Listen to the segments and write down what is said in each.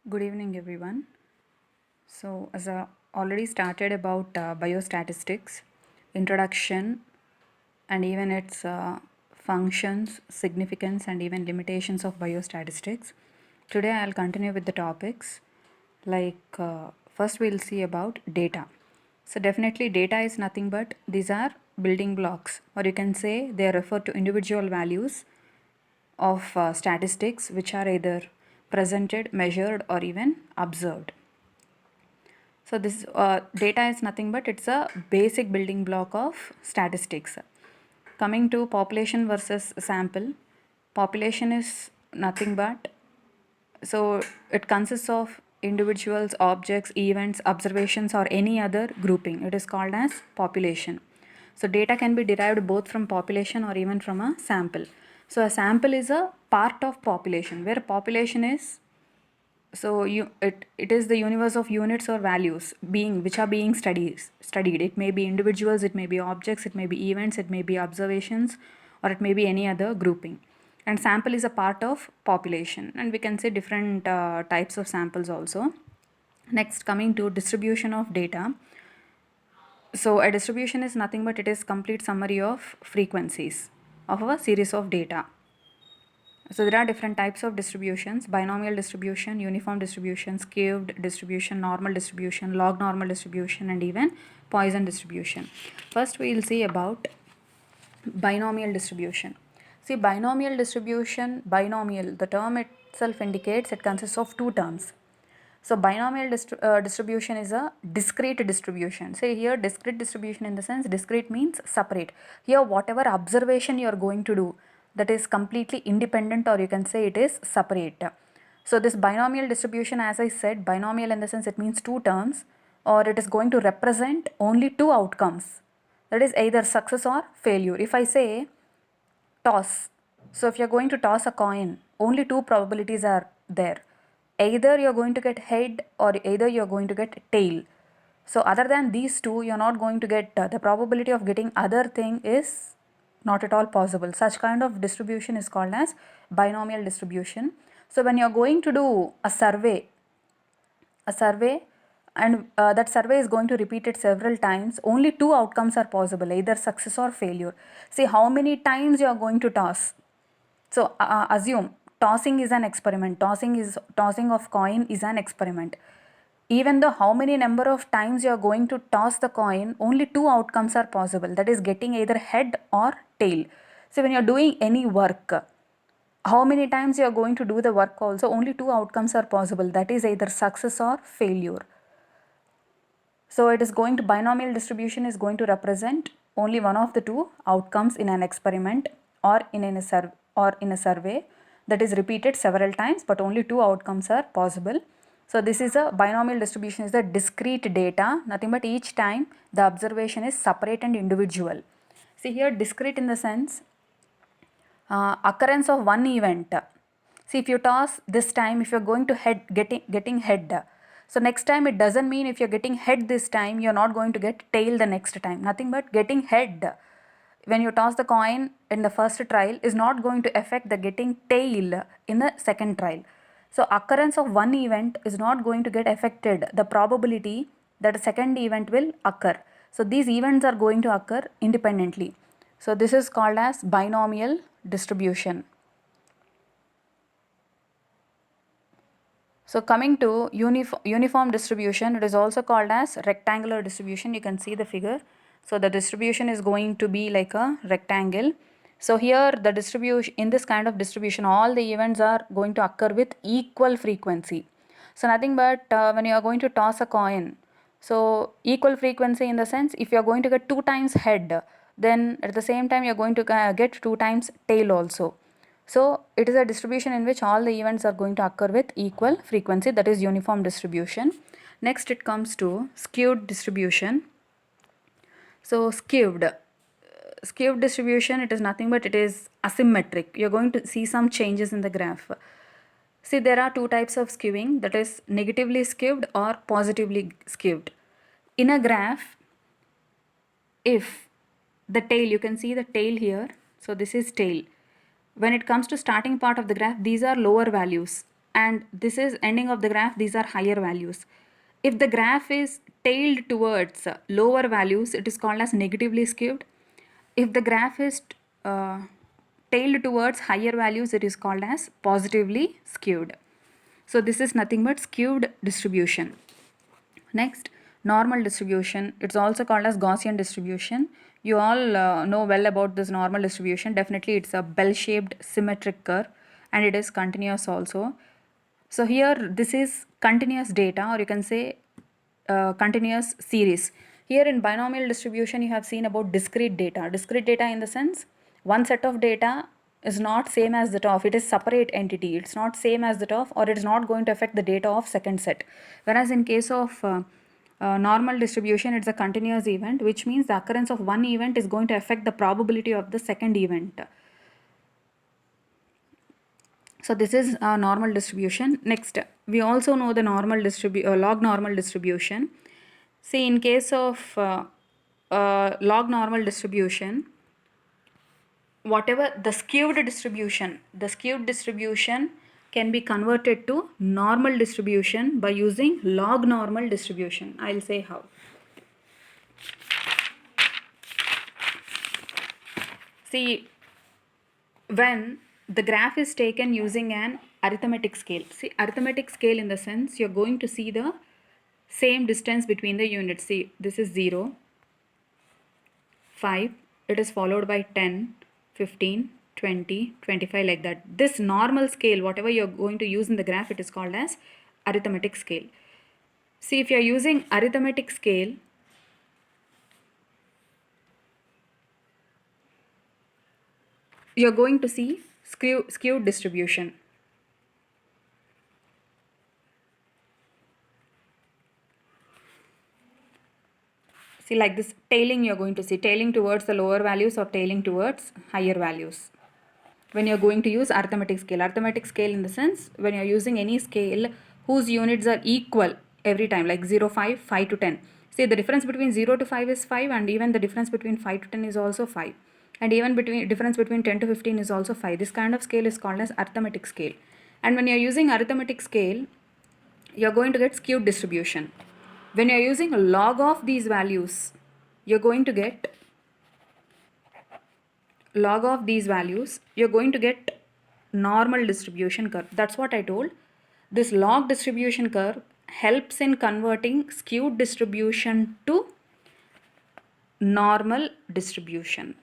Good evening, everyone. So, as I already started about biostatistics, introduction, and even its functions, significance, and even limitations of biostatistics, today I'll continue with the topics. First, we'll see about data. So, definitely, data is nothing but these are building blocks, or you can say they refer to individual values of statistics which are either presented, measured, or even observed. So this data is nothing but it's a basic building block of statistics. Coming to population versus sample, population is nothing but so it consists of individuals, objects, events, observations, or any other grouping. It is called as population. So data can be derived both from population or even from a sample. So a sample is a part of population where population is it is the universe of units or values being which are being studied. It may be individuals, it may be objects, it may be events, it may be observations, or it may be any other grouping. And sample is a part of population, and we can say different types of samples also. Next, coming to distribution of data. So a distribution is nothing but it is complete summary of frequencies of a series of data. So there are different types of distributions: binomial distribution, uniform distribution, skewed distribution, normal distribution, log normal distribution, and even Poisson distribution. First we will see about binomial distribution. See, binomial distribution, binomial, the term itself indicates it consists of two terms. So binomial distribution is a discrete distribution. Say here discrete distribution in the sense discrete means separate. Here whatever observation you are going to do, that is completely independent, or you can say it is separate. So this binomial distribution, as I said, binomial in the sense it means two terms, or it is going to represent only two outcomes. That is either success or failure. If I say toss, so if you're going to toss a coin, only two probabilities are there. Either you're going to get head or either you're going to get tail. So other than these two, you're not going to get the probability of getting other thing is not at all possible. Such kind of distribution is called as binomial distribution. So when you're going to do a survey and that survey is going to repeat it several times, only two outcomes are possible, either success or failure. See how many times you are going to toss. So assume tossing is an experiment. Tossing of coin is an experiment. Even though how many number of times you are going to toss the coin, only two outcomes are possible. That is getting either head or tail. So when you are doing any work, how many times you are going to do the work also, only two outcomes are possible. That is either success or failure. So it is going to binomial distribution is going to represent only one of the two outcomes in an experiment or in a survey that is repeated several times, but only two outcomes are possible. So this is a binomial distribution is the discrete data, nothing but each time the observation is separate and individual. See here discrete in the sense occurrence of one event. See if you toss this time, if you're going to getting head, so next time it doesn't mean if you're getting head this time you're not going to get tail the next time. Nothing but getting head when you toss the coin in the first trial is not going to affect the getting tail in the second trial. So occurrence of one event is not going to get affected the probability that a second event will occur. So these events are going to occur independently. So this is called as binomial distribution. So coming to uniform distribution, it is also called as rectangular distribution. You can see the figure. So the distribution is going to be like a rectangle. So here the distribution, in this kind of distribution, all the events are going to occur with equal frequency. So nothing but when you are going to toss a coin, so equal frequency in the sense if you are going to get two times head, then at the same time you are going to get two times tail also. So it is a distribution in which all the events are going to occur with equal frequency, that is uniform distribution. Next it comes to skewed distribution. So skewed distribution, it is nothing but it is asymmetric. You're going to see some changes in the graph. See there are two types of skewing, that is negatively skewed or positively skewed. In a graph, if the tail, you can see the tail here, so this is tail. When it comes to starting part of the graph, these are lower values. and this is ending of the graph, these are higher values. If the graph is tailed towards lower values, it is called as negatively skewed. If the graph is uh, tailed towards higher values, it is called as positively skewed. So this is nothing but skewed distribution. Next, normal distribution. It's also called as Gaussian distribution. You all know well about this normal distribution. Definitely it's a bell-shaped symmetric curve and it is continuous also. So here this is continuous data, or you can say continuous series. Here in binomial distribution you have seen about discrete data. Discrete data in the sense one set of data is not same as that of, it is separate entity, it's not same as that of, or it is not going to affect the data of second set. Whereas in case of normal distribution, it's a continuous event, which means the occurrence of one event is going to affect the probability of the second event. So this is a normal distribution. Next, we also know the log normal distribution. See, in case of log normal distribution, whatever the skewed distribution can be converted to normal distribution by using log normal distribution. I'll say how. See, when the graph is taken using an arithmetic scale. See, arithmetic scale in the sense you're going to see the same distance between the units. See, this is 0, 5, it is followed by 10, 15, 20, 25, like that. This normal scale, whatever you're going to use in the graph, it is called as arithmetic scale. See, if you're using arithmetic scale, you're going to see skewed distribution. See, like this tailing, you're going to see tailing towards the lower values or tailing towards higher values. When you're going to use arithmetic scale in the sense when you're using any scale whose units are equal every time, like 0, 5, 5 to 10. See, the difference between 0 to 5 is 5, and even the difference between 5 to 10 is also 5. And even difference between 10 to 15 is also 5. This kind of scale is called as arithmetic scale. And when you're using arithmetic scale, you're going to get skewed distribution. When you're using a log of these values, you're going to get log of these values, you're going to get normal distribution curve. That's what I told. This log distribution curve helps in converting skewed distribution to normal distribution.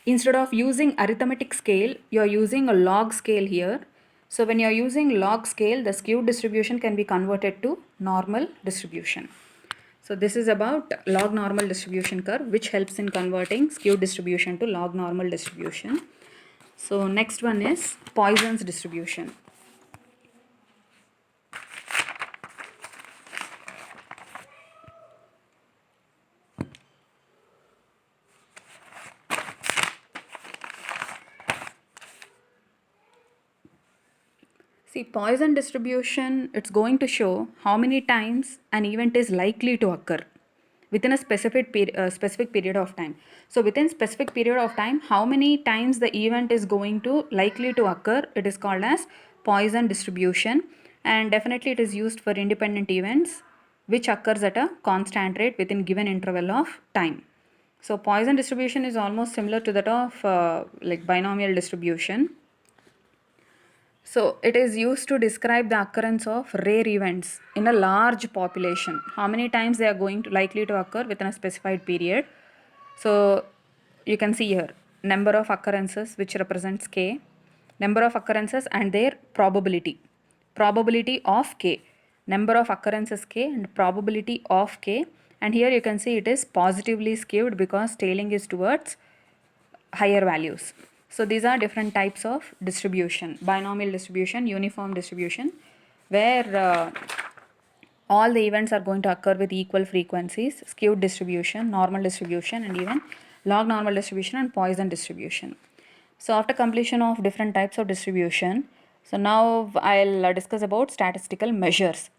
Instead of using arithmetic scale, you're using a log scale here. So when you're using log scale, the skewed distribution can be converted to normal distribution. So this is about log normal distribution curve, which helps in converting skewed distribution to log normal distribution. So next one is Poisson's distribution. See, Poisson distribution, it's going to show how many times an event is likely to occur within a specific period of time. So within specific period of time, how many times the event is going to likely to occur, it is called as Poisson distribution, and definitely it is used for independent events which occurs at a constant rate within given interval of time. So Poisson distribution is almost similar to that of like binomial distribution. So it is used to describe the occurrence of rare events in a large population. How many times they are going to likely to occur within a specified period. So you can see here number of occurrences, which represents k, number of occurrences and their probability. Probability of k, number of occurrences k and probability of k, and here you can see it is positively skewed because tailing is towards higher values. So these are different types of distribution: binomial distribution, uniform distribution, where all the events are going to occur with equal frequencies, skewed distribution, normal distribution, and even log normal distribution and Poisson distribution. So after completion of different types of distribution, so now I'll discuss about statistical measures.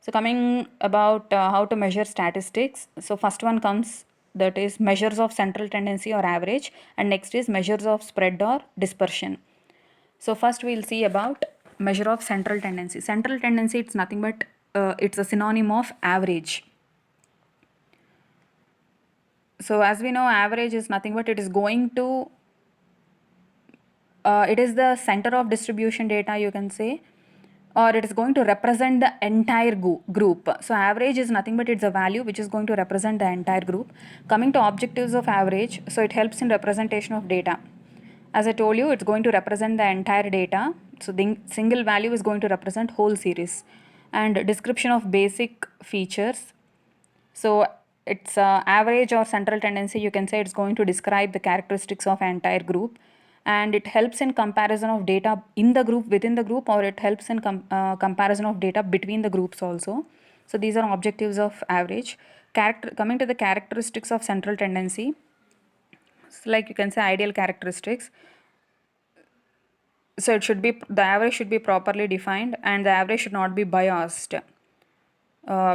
So coming about how to measure statistics. So first one comes, that is measures of central tendency or average, and next is measures of spread or dispersion. So first we'll see about measure of central tendency. Central tendency, it's nothing but it's a synonym of average. So as we know, average is nothing but it is going to it is the center of distribution data, you can say, or it is going to represent the entire group. So average is nothing but it's a value which is going to represent the entire group. Coming to objectives of average, so it helps in representation of data. As I told you, it's going to represent the entire data. So the single value is going to represent whole series. And description of basic features. So it's average or central tendency, you can say it's going to describe the characteristics of entire group, and it helps in comparison of data in the group, within the group, or it helps in comparison of data between the groups also. So these are objectives of average. Coming to the characteristics of central tendency, so like you can say ideal characteristics. So it should be, the average should be properly defined, and the average should not be biased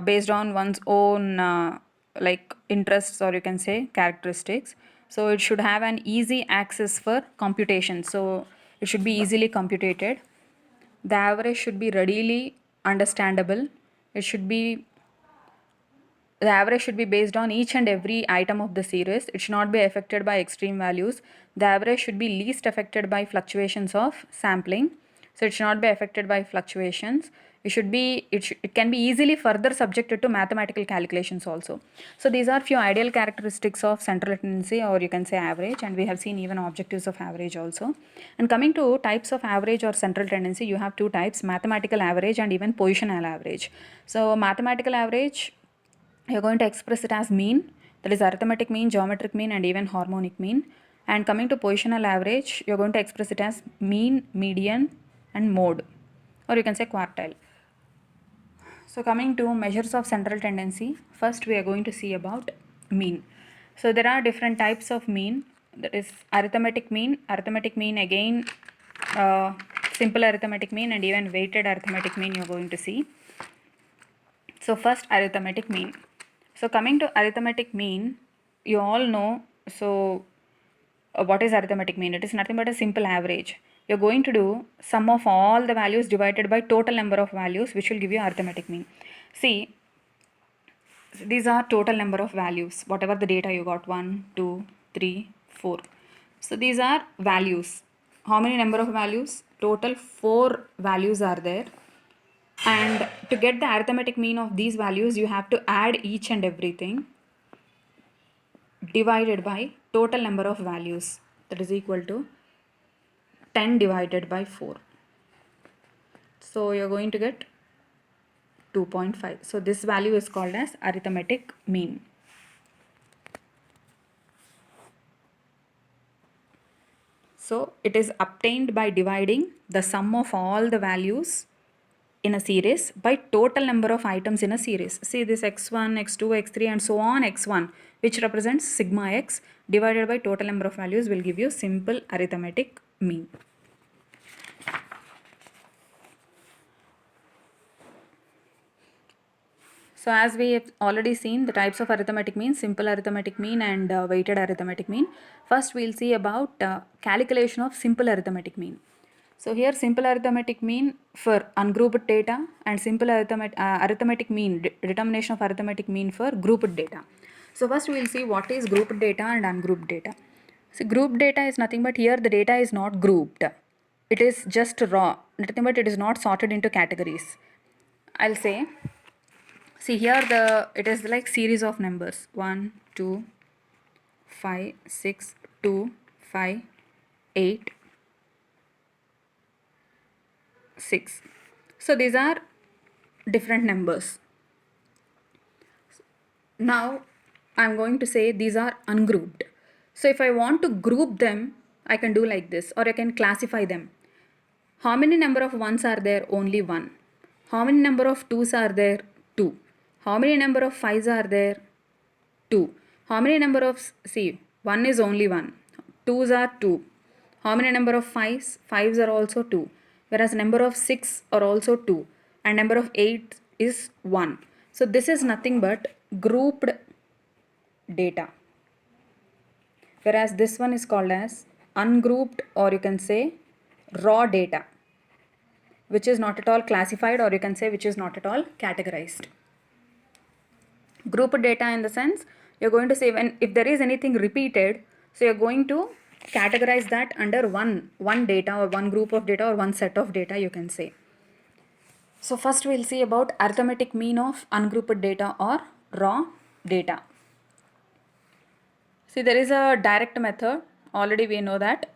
based on one's own like interests, or you can say characteristics. So it should have an easy access for computation, so it should be easily computed. The average should be readily understandable. It should be, the average should be based on each and every item of the series. It should not be affected by extreme values. The average should be least affected by fluctuations of sampling. So it should not be affected by fluctuations. It can be easily further subjected to mathematical calculations also. So these are few ideal characteristics of central tendency, or you can say average, and we have seen even objectives of average also. And coming to types of average or central tendency, you have two types: mathematical average and even positional average. So mathematical average, you're going to express it as mean, that is arithmetic mean, geometric mean, and even harmonic mean. And coming to positional average, you're going to express it as mean, median, and mode, or you can say quartile. So coming to measures of central tendency, first we are going to see about mean. So there are different types of mean, that is arithmetic mean. Arithmetic mean again, simple arithmetic mean and even weighted arithmetic mean you're going to see. So first arithmetic mean. So coming to arithmetic mean, you all know, so what is arithmetic mean? It is nothing but a simple average. You're going to do sum of all the values divided by total number of values, which will give you arithmetic mean. See, these are total number of values, whatever the data you got, 1, 2, 3, 4. So these are values. How many number of values? Total 4 values are there. And to get the arithmetic mean of these values, you have to add each and everything divided by total number of values, that is equal to 10 divided by 4. So you're going to get 2.5. So this value is called as arithmetic mean. So it is obtained by dividing the sum of all the values in a series by total number of items in a series. See this x1, x2, x3 and so on x1, which represents sigma x, divided by total number of values will give you simple arithmetic mean. So as we have already seen the types of arithmetic mean, simple arithmetic mean and weighted arithmetic mean. First we'll see about calculation of simple arithmetic mean. So here simple arithmetic mean for ungrouped data and simple arithmetic mean, determination of arithmetic mean for grouped data. So first we will see what is grouped data and ungrouped data. So grouped data is nothing but here the data is not grouped. It is just raw, nothing but it is not sorted into categories. I'll say, see here it is like series of numbers 1, 2, 5, 6, 2, 5, 8, 6. So these are different numbers. Now I'm going to say these are ungrouped. So if I want to group them, I can do like this, or I can classify them. How many number of ones are there? Only 1. How many number of 2s are there? 2. How many number of 5s are there? 2. How many number of, see, 1 is only 1. 2s are 2. How many number of 5s? 5s are also 2. Whereas number of 6 are also 2. And number of 8 is 1. So this is nothing but grouped data. Whereas this one is called as ungrouped, or you can say raw data, which is not at all classified, or you can say which is not at all categorized. Grouped data in the sense, you're going to say when if there is anything repeated, so you're going to categorize that under one data or one group of data or one set of data, you can say. So first we'll see about arithmetic mean of ungrouped data or raw data. See, there is a direct method. Already we know that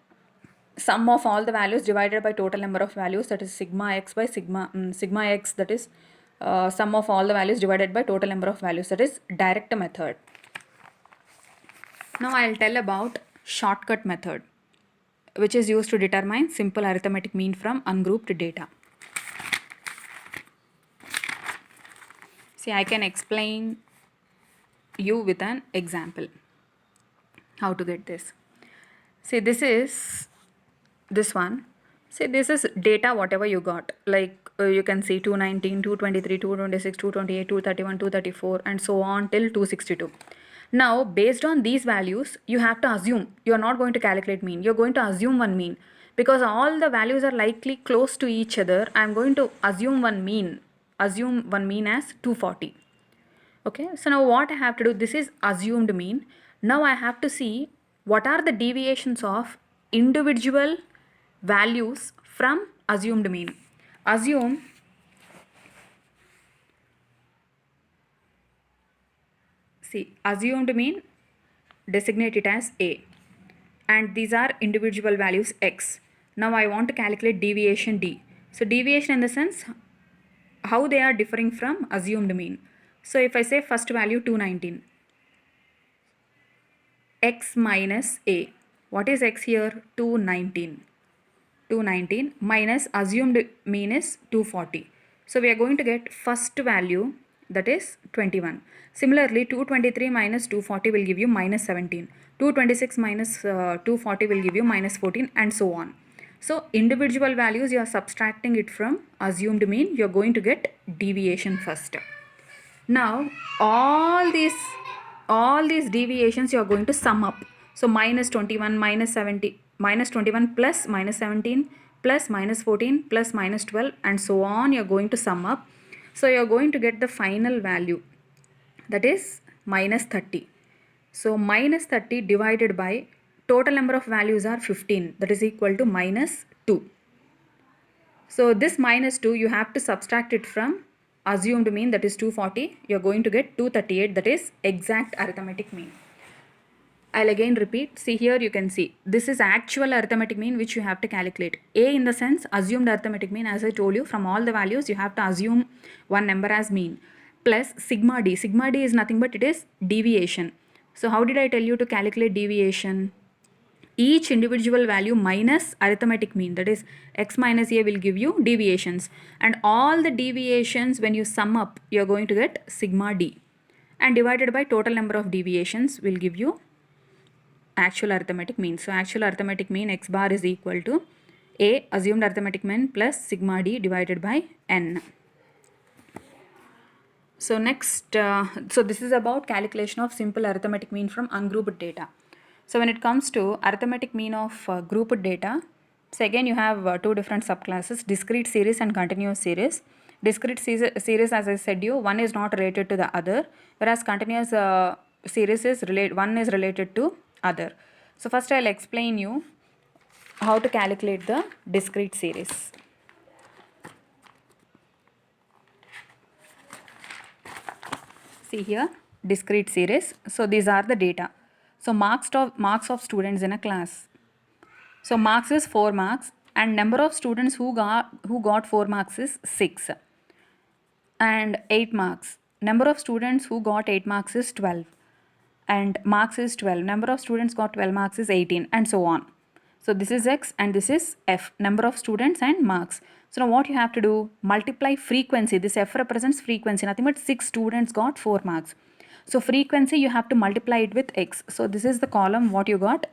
sum of all the values divided by total number of values, that is sigma x by sigma x, that is sum of all the values divided by total number of values, that is direct method. Now I'll tell about shortcut method, which is used to determine simple arithmetic mean from ungrouped data. See, I can explain you with an example how to get this. See, this is this one. See, this is data whatever you got, like you can see 219, 223, 226, 228, 231, 234 and so on till 262. Now based on these values, you have to assume, you are not going to calculate mean, you are going to assume one mean, because all the values are likely close to each other. I am going to assume one mean as 240. Okay, so now what I have to do, this is assumed mean. Now I have to see what are the deviations of individual values from assumed mean. Assume, see, assumed mean, designate it as A, and these are individual values x. Now I want to calculate deviation D. So deviation in the sense how they are differing from assumed mean. So if I say first value 219, x minus A, what is x here? 219. 219 minus assumed mean is 240. So we are going to get first value, that is 21. Similarly, 223 minus 240 will give you minus 17. 226 minus 240 will give you minus 14 and so on. So individual values, you are subtracting it from assumed mean, you are going to get deviation first. Now all these deviations you are going to sum up. So minus 21, minus 70, minus 21 plus minus 17 plus minus 14 plus minus 12 and so on, you are going to sum up. So you are going to get the final value, that is minus 30. So minus 30 divided by total number of values are 15, that is equal to minus 2. So this minus 2 you have to subtract it from assumed mean, that is 240. You are going to get 238, that is exact arithmetic mean. I'll again repeat. See, here you can see this is actual arithmetic mean which you have to calculate. A in the sense assumed arithmetic mean, as I told you, from all the values you have to assume one number as mean, plus sigma D. Sigma D is nothing but it is deviation. So how did I tell you to calculate deviation? Each individual value minus arithmetic mean, that is x minus a, will give you deviations, and all the deviations when you sum up you are going to get sigma D, and divided by total number of deviations will give you actual arithmetic mean. So actual arithmetic mean x bar is equal to a assumed arithmetic mean plus sigma D divided by n. So next, so this is about calculation of simple arithmetic mean from ungrouped data. So when it comes to arithmetic mean of grouped data, so again you have two different subclasses, discrete series and continuous series. Discrete series, as I said you, one is not related to the other, whereas continuous series is one is related to other. So first I'll explain you how to calculate the discrete series. See here, discrete series. So these are the data. So marks of students in a class. So marks is 4 marks, and number of students who got 4 marks is 6. And 8 marks. Number of students who got 8 marks is 12. And marks is 12. Number of students got 12 marks is 18, and so on. So this is X and this is F, number of students and marks. So now what you have to do, multiply frequency. This F represents frequency, nothing but 6 students got 4 marks. So frequency you have to multiply it with X. So this is the column what you got,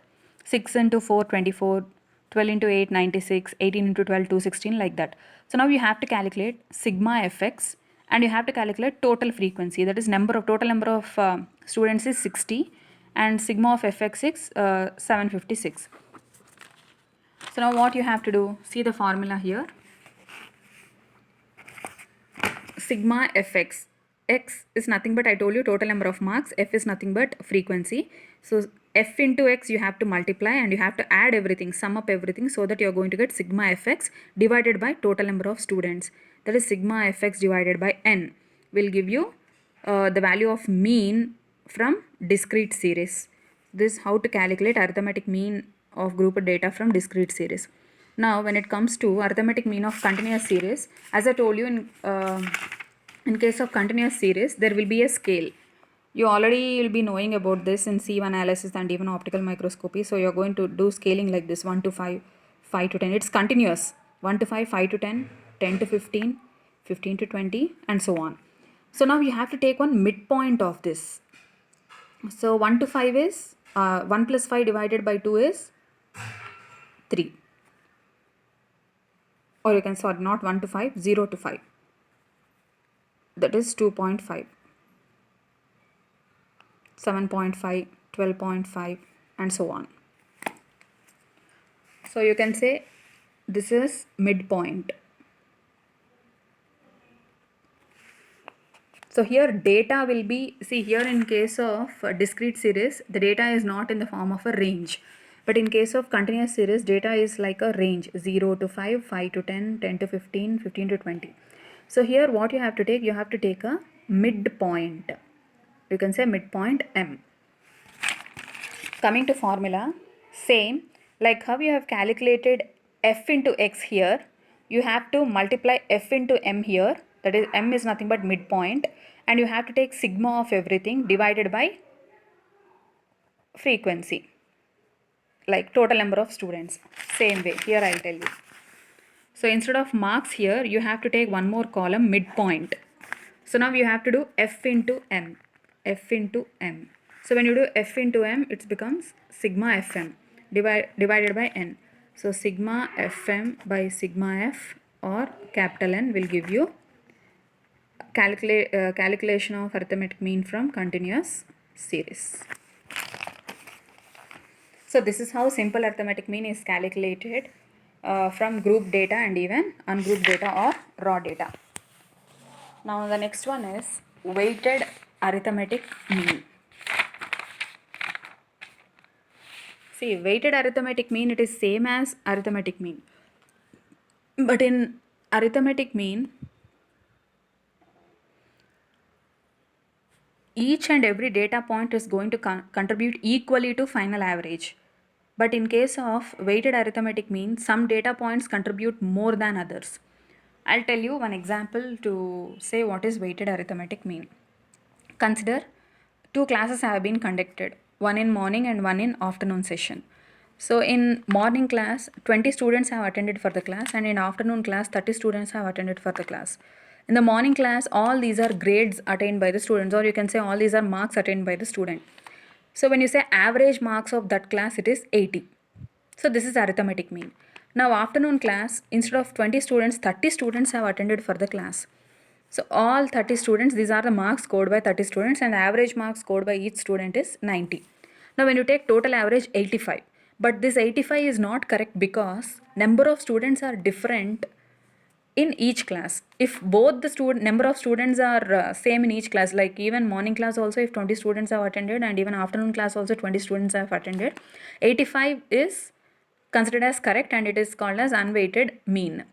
6 into 4 24, 12 into 8 96, 18 into 12 216, like that. So now you have to calculate sigma Fx, and you have to calculate total frequency, that is total number of students is 60 and sigma of Fx is 756. So now what you have to do, see the formula here. Sigma fx. X is nothing but, I told you, total number of marks. F is nothing but frequency. So f into x you have to multiply and you have to add everything, sum up everything, so that you are going to get sigma fx divided by total number of students. That is sigma fx divided by n will give you the value of mean from discrete series. This how to calculate arithmetic mean of grouped data from discrete series. Now when it comes to arithmetic mean of continuous series, as I told you, in case of continuous series there will be a scale. You already will be knowing about this in sieve analysis and even optical microscopy. So you are going to do scaling like this: 1 to 5, 5 to 10. It's continuous: 1 to 5, 5 to 10, 10 to 15, 15 to 20, and so on. So now you have to take one midpoint of this. So 1 to 5 is 1 plus 5 divided by 2 is 3. Or you can, sorry, not 1 to 5, 0 to 5. That is 2.5. 7.5, 12.5, and so on. So you can say this is midpoint. So here data will be, see here in case of discrete series, the data is not in the form of a range. But in case of continuous series, data is like a range: 0 to 5, 5 to 10, 10 to 15, 15 to 20. So here what you have to take, you have to take a midpoint. You can say midpoint M. Coming to formula, same like how you have calculated f into x here, you have to multiply f into m here. That is, m is nothing but midpoint, and you have to take sigma of everything divided by frequency, like total number of students. Same way here I'll tell you. So instead of marks here, you have to take one more column, midpoint. So now you have to do f into m, f into m. So when you do f into m, it becomes sigma fm divided by n. So sigma fm by sigma f or capital N will give you calculation of arithmetic mean from continuous series. So this is how simple arithmetic mean is calculated from group data and even ungrouped data or raw data. Now the next one is weighted arithmetic mean. See, weighted arithmetic mean, it is same as arithmetic mean. But in arithmetic mean, each and every data point is going to contribute equally to final average. But in case of weighted arithmetic mean, some data points contribute more than others. I'll tell you one example to say what is weighted arithmetic mean. Consider two classes have been conducted, one in morning and one in afternoon session. So in morning class, 20 students have attended for the class, and in afternoon class, 30 students have attended for the class. In the morning class, all these are grades attained by the students, or you can say all these are marks attained by the student. So when you say average marks of that class, it is 80. So this is arithmetic mean. Now afternoon class, instead of 20 students, 30 students have attended for the class. So all 30 students, these are the marks scored by 30 students, and average marks scored by each student is 90. Now when you take total average 85, but this 85 is not correct because number of students are different in each class. If both the number of students are same in each class, like even morning class also, if 20 students have attended, and even afternoon class also 20 students have attended, 85 is considered as correct and it is called as unweighted mean.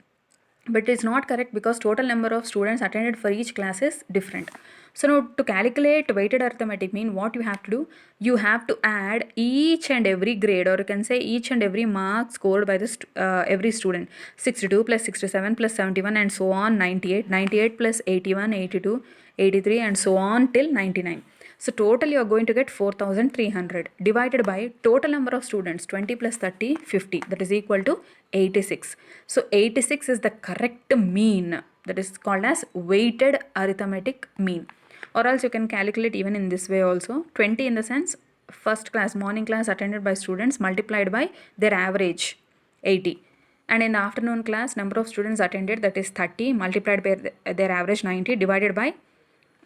But it is not correct because total number of students attended for each class is different. So now to calculate weighted arithmetic mean, what you have to do, you have to add each and every grade, or you can say each and every mark scored by the every student. 62 plus 67 plus 71 and so on, 98, 98 plus 81, 82, 83 and so on till 99. So total you are going to get 4300 divided by total number of students, 20 plus 30, 50, that is equal to 86. So 86 is the correct mean, that is called as weighted arithmetic mean. Or else you can calculate even in this way also. 20 in the sense first class, morning class attended by students multiplied by their average 80. And in the afternoon class, number of students attended, that is 30 multiplied by their average 90 divided by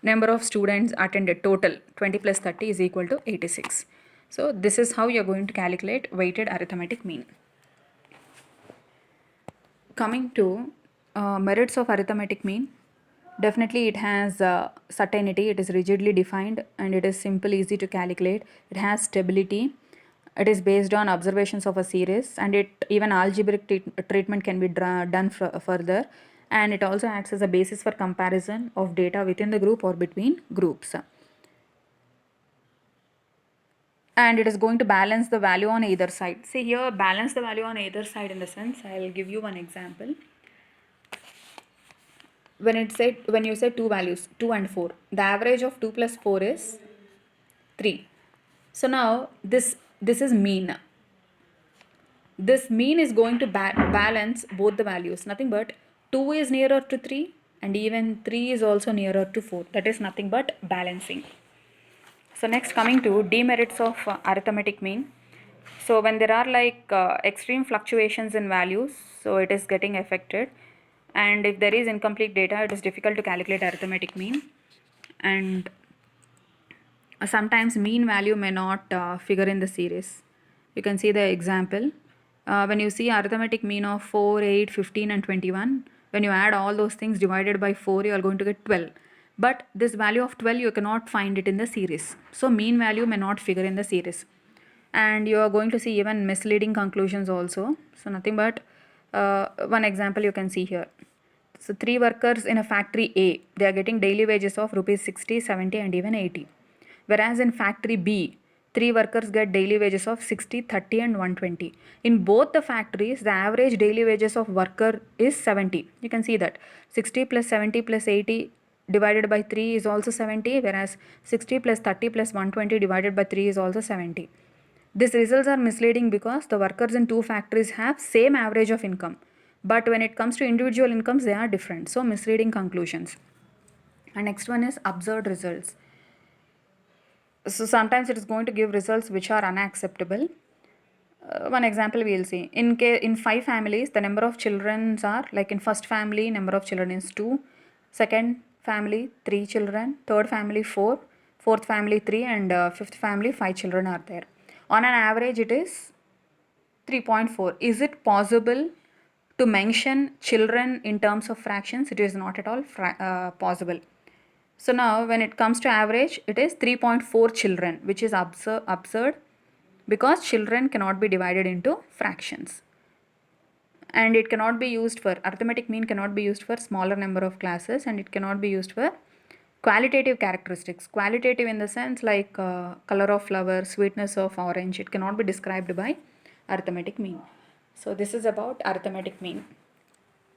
number of students attended total, 20 plus 30 is equal to 86. So this is how you are going to calculate weighted arithmetic mean. Coming to merits of arithmetic mean, definitely it has certainty, it is rigidly defined, and it is simple, easy to calculate. It has stability. It is based on observations of a series, and it even algebraic treatment can be done further. And it also acts as a basis for comparison of data within the group or between groups. And it is going to balance the value on either side. See here, balance the value on either side in the sense, I'll give you one example. When you say two values 2 and 4, the average of 2 plus 4 is 3. So now this is mean. This mean is going to balance both the values, nothing but 2 is nearer to 3 and even 3 is also nearer to 4. That is nothing but balancing. So next, coming to demerits of arithmetic mean. So when there are like extreme fluctuations in values, so it is getting affected, and if there is incomplete data, it is difficult to calculate arithmetic mean. And sometimes mean value may not figure in the series. You can see the example. When you see arithmetic mean of 4, 8, 15 and 21, when you add all those things divided by 4, you are going to get 12. But this value of 12, you cannot find it in the series. So mean value may not figure in the series. And you are going to see even misleading conclusions also. So nothing but one example you can see here. So 3 workers in a factory A, they are getting daily wages of rupees 60, 70 and even 80. Whereas in factory B, 3 workers get daily wages of 60, 30 and 120. In both the factories, the average daily wages of worker is 70. You can see that 60 plus 70 plus 80 divided by 3 is also 70, whereas 60 plus 30 plus 120 divided by 3 is also 70. These results are misleading because the workers in two factories have same average of income. But when it comes to individual incomes, they are different. So misleading conclusions. And next one is absurd results. So sometimes it is going to give results which are unacceptable. One example we will see. In 5 families, the number of children are like in first family, number of children is 2. Second family, 3 children. Third family, 4. Fourth family, 3. And fifth family, 5 children are there. On an average, it is 3.4. Is it possible to mention children in terms of fractions? It is not at all possible. So now when it comes to average, it is 3.4 children, which is absurd because children cannot be divided into fractions. And it cannot be used for, arithmetic mean cannot be used for smaller number of classes, and it cannot be used for qualitative characteristics. Qualitative in the sense like color of flower, sweetness of orange, it cannot be described by arithmetic mean. So this is about arithmetic mean.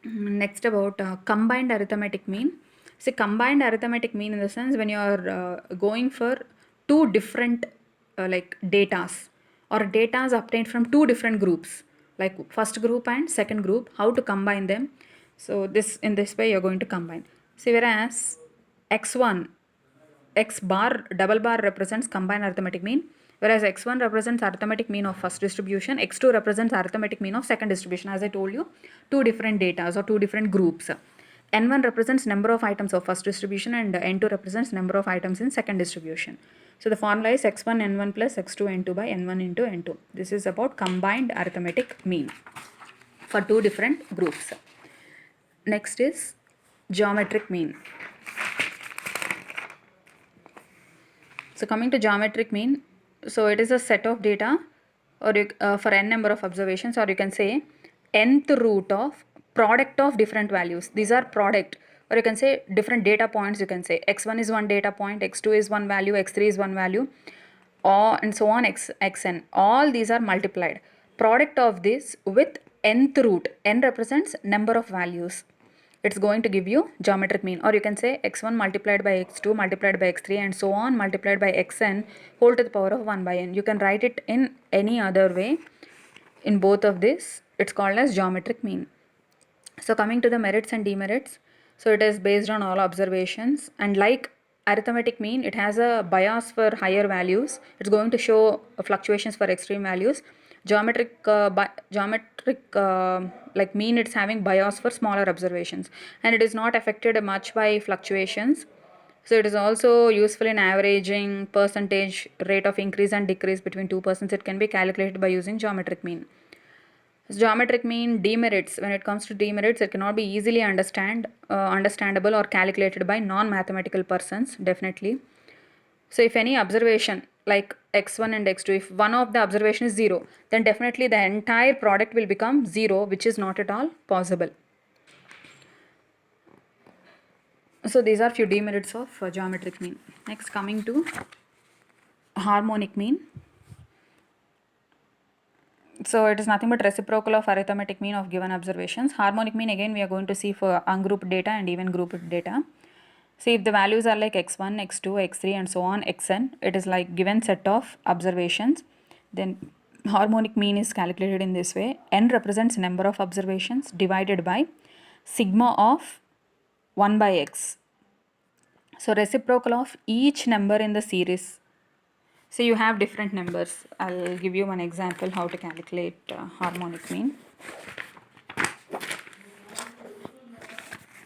Next about combined arithmetic mean. See, combined arithmetic mean in the sense when you are going for two different like datas or datas obtained from two different groups, like first group and second group, how to combine them. So this, in this way you are going to combine. See, whereas x1, x bar double bar represents combined arithmetic mean, whereas x1 represents arithmetic mean of first distribution, x2 represents arithmetic mean of second distribution. As I told you, two different datas or two different groups. N1 represents number of items of first distribution and N2 represents number of items in second distribution. So the formula is x1 n1 plus x2 n2 by n1 into n2. This is about combined arithmetic mean for two different groups. Next is geometric mean. So coming to geometric mean, so it is a set of data or for n number of observations, or you can say nth root of product of different values. These are product, or you can say different data points. You can say x1 is one data point, x2 is one value, x3 is one value, or and so on, xn. All these are multiplied. Product of this with nth root. N represents number of values. It's going to give you geometric mean, or you can say x1 multiplied by x2 multiplied by x3 and so on multiplied by xn whole to the power of 1 by n. You can write it in any other way. In both of this, it's called as geometric mean. So coming to the merits and demerits, so it is based on all observations, and like arithmetic mean, it has a bias for higher values. It's going to show fluctuations for extreme values. Geometric like mean, it's having bias for smaller observations, and it is not affected much by fluctuations. So it is also useful in averaging percentage rate of increase and decrease between two persons. It can be calculated by using geometric mean. Geometric mean demerits. When it comes to demerits, it cannot be easily understandable or calculated by non-mathematical persons, definitely. So if any observation like x1 and x2, if one of the observation is 0, then definitely the entire product will become 0, which is not at all possible. So these are few demerits of geometric mean. Next, coming to harmonic mean. So it is nothing but reciprocal of arithmetic mean of given observations. Harmonic mean, again we are going to see for ungrouped data and even grouped data. See, if the values are like x1, x2, x3 and so on, xn, it is like given set of observations. Then harmonic mean is calculated in this way. N represents number of observations divided by sigma of 1 by x. So reciprocal of each number in the series. So you have different numbers. I'll give you one example how to calculate harmonic mean.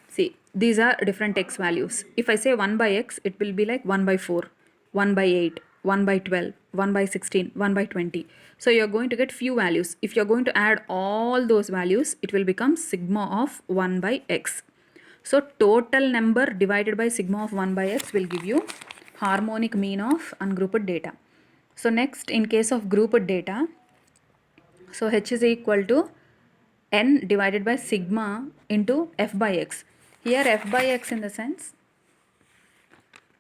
See, these are different x values. If I say 1 by x, it will be like 1 by 4, 1 by 8, 1 by 12, 1 by 16, 1 by 20. So you're going to get few values. If you're going to add all those values, it will become sigma of 1 by x. So total number divided by sigma of 1 by x will give you harmonic mean of ungrouped data. So next, in case of grouped data, so h is equal to n divided by sigma into f by x. Here f by x in the sense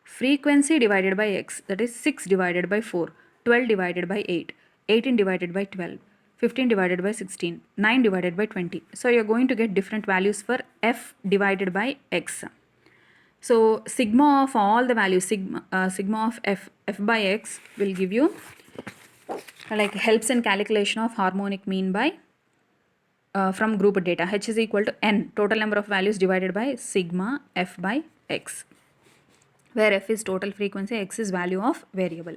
frequency divided by x, that is 6 divided by 4, 12 divided by 8, 18 divided by 12, 15 divided by 16, 9 divided by 20. So you're going to get different values for f divided by x. So sigma of all the values, sigma of f by x will give you like helps in calculation of harmonic mean by from grouped data. H is equal to n, total number of values divided by sigma f by x, where f is total frequency, x is value of variable.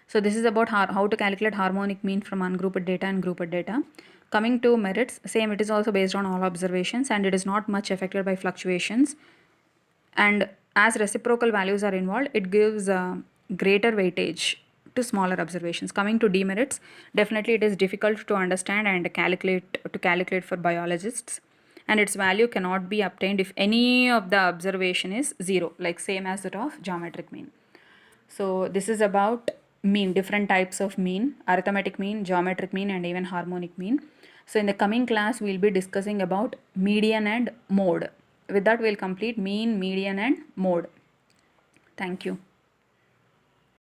So this is about how to calculate harmonic mean from ungrouped data and grouped data. Coming to merits, same, it is also based on all observations and it is not much affected by fluctuations. And as reciprocal values are involved, it gives greater weightage to smaller observations. Coming to demerits, definitely it is difficult to understand and calculate for biologists, and its value cannot be obtained if any of the observation is 0, like same as that of geometric mean. So this is about mean, different types of mean: arithmetic mean, geometric mean and even harmonic mean. So in the coming class we will be discussing about median and mode. With that we will complete mean, median and mode. Thank you.